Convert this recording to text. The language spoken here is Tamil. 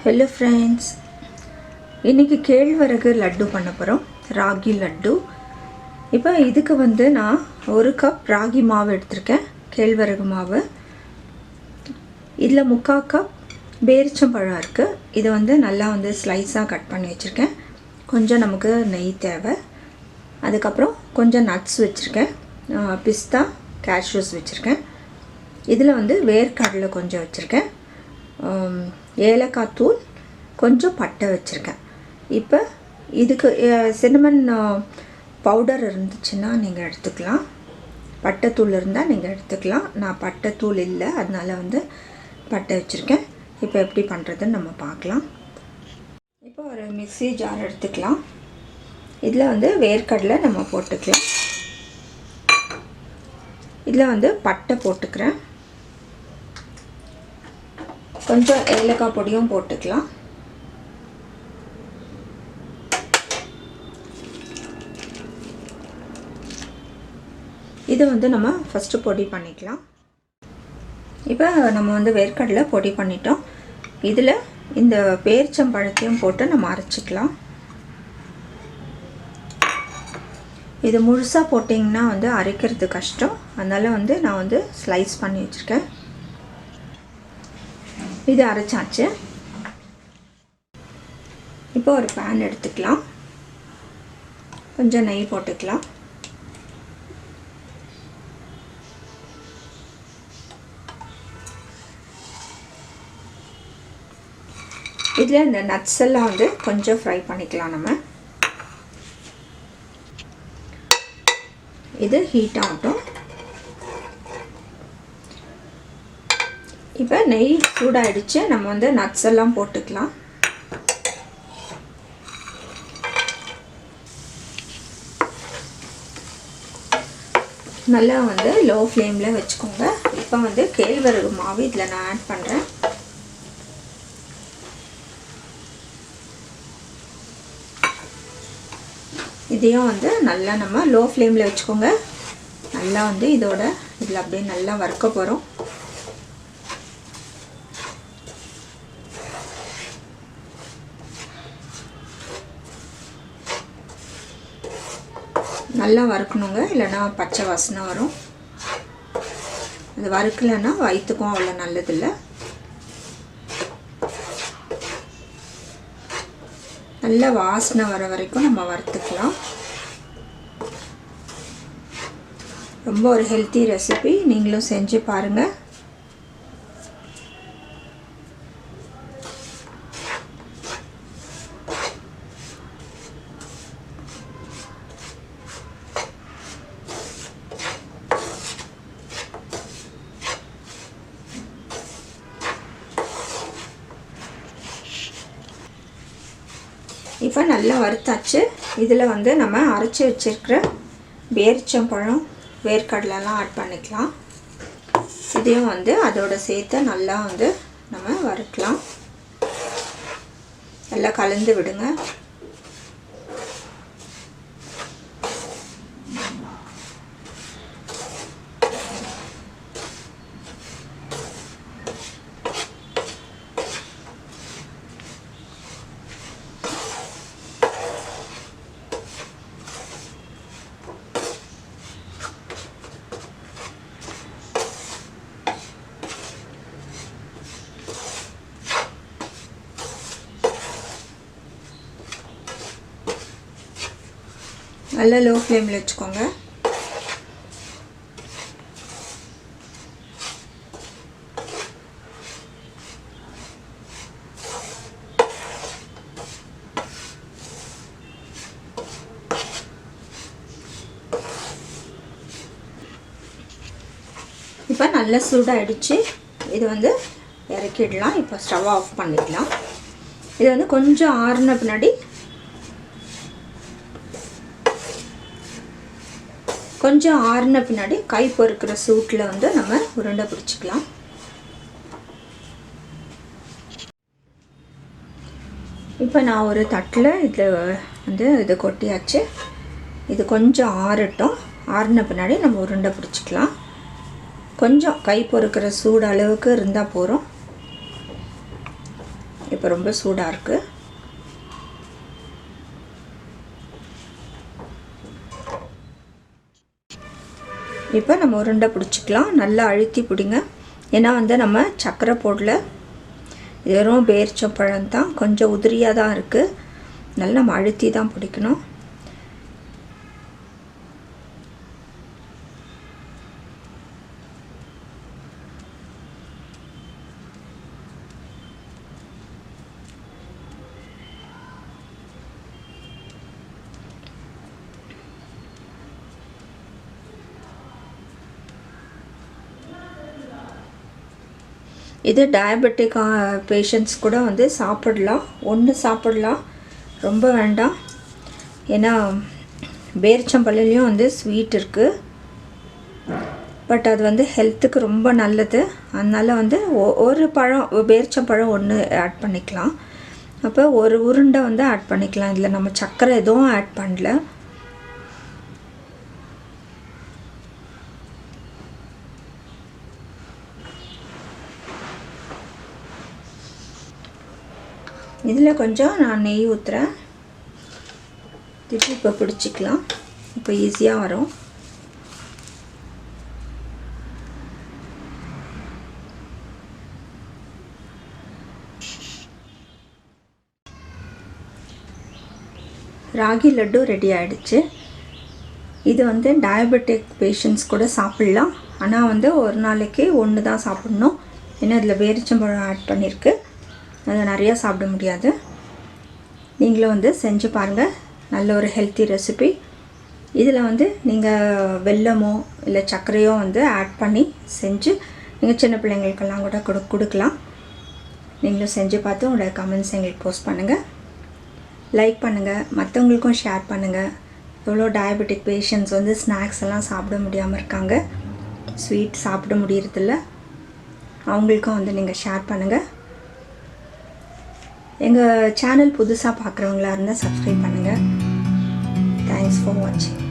ஹலோ ஃப்ரெண்ட்ஸ், இன்றைக்கி கேழ்வரகு லட்டு பண்ண போகிறோம். ராகி லட்டு. இப்போ இதுக்கு நான் 1 கப் ராகி மாவு எடுத்திருக்கேன், கேழ்வரகு மாவு. இதில் 3/4 கப் பேரிச்சம்பழம் இருக்குது. இதை நல்லா ஸ்லைஸாக கட் பண்ணி வச்சுருக்கேன். கொஞ்சம் நமக்கு நெய் தேவை. அதுக்கப்புறம் கொஞ்சம் நட்ஸ் வச்சுருக்கேன், பிஸ்தா, கேஷ்யூஸ் வச்சுருக்கேன். இதில் வேர்க்கடலை கொஞ்சம் வச்சுருக்கேன், ஏலக்காய் தூள், கொஞ்சம் பட்டை வச்சுருக்கேன். இப்போ இதுக்கு சின்னமன் பவுடர் இருந்துச்சுன்னா நீங்கள் எடுத்துக்கலாம், பட்டை தூள் இருந்தால் நீங்கள் எடுத்துக்கலாம். நான் பட்டை தூள் இல்லை, அதனால் பட்டை வச்சுருக்கேன். இப்போ எப்படி பண்ணுறதுன்னு நம்ம பார்க்கலாம். இப்போ ஒரு மிக்ஸி ஜார் எடுத்துக்கலாம். இதில் வேர்க்கடலை நம்ம போட்டுக்கலாம். இதில் பட்டை போட்டுக்கிறேன், கொஞ்சம் ஏலக்காய் பொடியும் போட்டுக்கலாம். இது நம்ம ஃபஸ்ட்டு பொடி பண்ணிக்கலாம். இப்போ நம்ம வேர்க்கடலை பொடி பண்ணிட்டோம். இதில் இந்த பேரிச்சம்பழத்தையும் போட்டு நம்ம அரைச்சிக்கலாம். இது முழுசாக போட்டிங்கன்னா அரைக்கிறது கஷ்டம், அதனால் நான் ஸ்லைஸ் பண்ணி வச்சுருக்கேன். இது அரைச்சாச்சு. இப்போ ஒரு பேன் எடுத்துக்கலாம், கொஞ்சம் நெய் போட்டுக்கலாம். இதில் இந்த நட்ஸ் எல்லாம் கொஞ்சம் ஃப்ரை பண்ணிக்கலாம். நம்ம இது ஹீட் ஆகட்டும். இப்போ நெய் சூடாகிடுச்சு, நம்ம நட்ஸ் எல்லாம் போட்டுக்கலாம். நல்லா லோ ஃப்ளேமில் வச்சுக்கோங்க. இப்போ கேழ்வரகு மாவு இதில் நான் ஆட் பண்ணுறேன். இதையும் நல்லா நம்ம லோ ஃப்ளேமில் வச்சுக்கோங்க. நல்லா இதில் அப்படியே நல்லா வறுக்க போகிறோம். நல்லா வறுக்கணுங்க, இல்லைன்னா பச்சை வாசனை வரும். அது வறுக்கலைன்னா வயிற்றுக்கும் அவ்வளோ நல்லதில்லை. நல்லா வாசனை வர வரைக்கும் நம்ம வறுத்துக்கலாம். ரொம்ப ஒரு ஹெல்த்தி ரெசிபி, நீங்களும் செஞ்சு பாருங்கள். இப்போ நல்லா வறுத்தாச்சு. இதில் நம்ம அரைச்சி வச்சுருக்கிற பேரிச்சம்பழம், வேர்க்கடலைலாம் ஆட் பண்ணிக்கலாம். இதையும் அதோடு சேர்த்து நல்லா நம்ம வறுக்கலாம். நல்லா கலந்து விடுங்க. நல்லா லோ ஃப்ளேமில் வச்சுக்கோங்க. இப்போ நல்லா சூடாகிடுச்சு. இது இறக்கிடலாம். இப்போ ஸ்டவ் ஆஃப் பண்ணிக்கலாம். இது கொஞ்சம் ஆறுன பின்னாடி கை பொறுக்கிற சூட்டில் நம்ம உருண்டை பிடிச்சிக்கலாம். இப்போ நான் ஒரு தட்டில் இதை கொட்டியாச்சு. இது கொஞ்சம் ஆறட்டும். ஆறின பின்னாடி நம்ம உருண்டை பிடிச்சிக்கலாம். கொஞ்சம் கை பொறுக்கிற சூடு அளவுக்கு இருந்தால் போகிறோம். இப்போ ரொம்ப சூடாக இருக்குது. இப்போ நம்ம உருண்டை பிடிச்சிக்கலாம். நல்லா அழுத்தி பிடிங்க. ஏன்னா வந்து நம்ம சர்க்கரை போடல, இது வெறும் பேரிச்சம்பழம் தான், கொஞ்சம் உதிரியாக தான் இருக்குது. நல்லா நம்ம அழுத்தி தான் பிடிக்கணும். இது டயபெட்டிக் பேஷண்ட்ஸ் கூட வந்து சாப்பிடலாம். ஒன்று சாப்பிடலாம், ரொம்ப வேண்டாம். ஏன்னா பேரிச்சம்பழம்லேயும் வந்து ஸ்வீட் இருக்குது. பட் அது வந்து ஹெல்த்துக்கு ரொம்ப நல்லது. அதனால் வந்து ஒரு பழம், பேரிச்சம்பழம் ஒன்று ஆட் பண்ணிக்கலாம். அப்போ ஒரு உருண்டை வந்து ஆட் பண்ணிக்கலாம். இதில் நம்ம சர்க்கரை எதுவும் ஆட் பண்ணல. இதில் கொஞ்சம் நான் நெய் ஊற்றுறேன். திருப்பி இப்போ பிடிச்சிக்கலாம். இப்போ ஈஸியாக வரும். ராகி லட்டு ரெடி ஆகிடுச்சு. இது வந்து டயபெட்டிக் பேஷண்ட்ஸ் கூட சாப்பிட்லாம். ஆனால் வந்து ஒரு நாளைக்கு ஒன்று தான் சாப்பிட்ணும். ஏன்னா இதில் பேரிச்சம்பழம் ஆட் பண்ணியிருக்கு. அதை நிறையா சாப்பிட முடியாது. நீங்களும் வந்து செஞ்சு பாருங்கள். நல்ல ஒரு ஹெல்த்தி ரெசிபி. இதில் வந்து நீங்கள் வெல்லமோ இல்லை சர்க்கரையோ வந்து ஆட் பண்ணி செஞ்சு நீங்கள் சின்ன பிள்ளைங்களுக்கெல்லாம் கூட கொடுக்கலாம். நீங்களும் செஞ்சு பார்த்து உங்களோட கமெண்ட்ஸ் எங்களுக்கு போஸ்ட் பண்ணுங்கள். லைக் பண்ணுங்கள், மற்றவங்களுக்கும் ஷேர் பண்ணுங்கள். எவ்வளோ டயபெட்டிக் பேஷண்ட்ஸ் வந்து ஸ்நாக்ஸ் எல்லாம் சாப்பிட முடியாமல் இருக்காங்க, ஸ்வீட் சாப்பிட முடியறதில்ல. அவங்களுக்கும் வந்து நீங்கள் ஷேர் பண்ணுங்கள். எங்கள் சேனல் புதுசாக பார்க்குறவங்களா இருந்தால் சப்ஸ்கிரைப் பண்ணுங்கள். தேங்க்ஸ் ஃபார் வாட்சிங்.